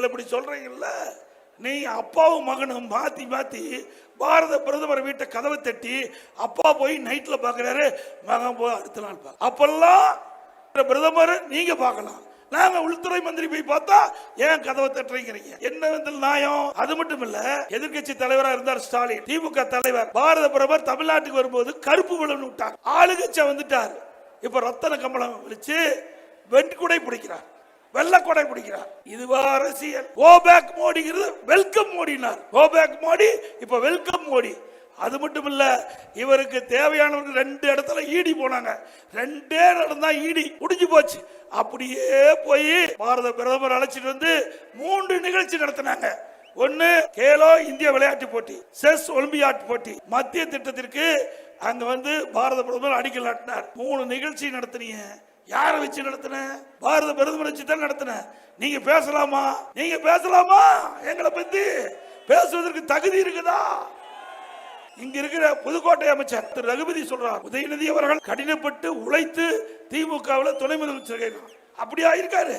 நீங்கள் இப்படி சொல்றீங்கல்ல, நீ அப்பாவும் மகனும் மாத்தி மாத்தி பாரத பிரதமர் வீட்டை கதவை தட்டி அப்பா போய் நைட்ல பாக்குறாரு, மகன் போய் அடுத்த நாள் பார்க்க. அப்பெல்லாம் பிரதமர் நீங்க பார்க்கலாம், நாங்க உள்துறை மந்திரி போய் பார்த்தா ஏன் கதவை தட்டுறீங்க? என்ன வந்து நியாயம்? அது மட்டும் இல்ல, எதிர்கட்சி தலைவரா இருந்தார் ஸ்டாலின், திமுக தலைவர். பாரத பிரதமர் தமிழ்நாட்டுக்கு வரும்போது கருப்பு பலூன் விட்டார், ஆளுங்கட்சி வந்துட்டார். இப்ப ரத்தன கமலம் வச்சு வெண்குடை பிடிக்கிறார், வெள்ளக்கொடை பிடிக்கிறார். இதுவா அரசியல்? கோ பேக் மோடிங்கிறது வெல்கம் மோடினார். கோ பேக் மோடி இப்ப வெல்கம் மோடி. அது மட்டும் இல்ல, இவருக்கு தேவையானவர்கள் 2 இடத்துல ஈடி போனாங்க, 2 இடம் தான் ஈடி முடிஞ்சு போச்சு. அப்படியே போய் பாரத பிரதமர் அழைச்சிட்டு வந்து 3 நிகழ்ச்சி நடத்தினாங்க. ஒன்னு கேலோ இந்திய விளையாட்டு போட்டி, செஸ் ஒலிம்பியாட் போட்டி, மத்திய திட்டத்திற்கு அங்க வந்து பாரத பிரதமர் அடிக்கல் நாட்டினார். 3 நிகழ்ச்சி நடத்தினீங்க. யாரை வச்சு நடத்தின? பாரத பிரதமர் வச்சு தான் நடத்தின. நீங்க பேசலாமா? நீங்க பேசலாமா? எங்களை பத்தி பேசுவதற்கு தகுதி இருக்குதா? இங்க இருக்கிற புதுக்கோட்டை அமைச்சர் திரு ரகுபதி சொல்றார், உதயநிதி அவர்கள் கடினப்பட்டு உழைத்து திமுகவில் துணை முதலமைச்சர். அப்படியா இருக்காரு?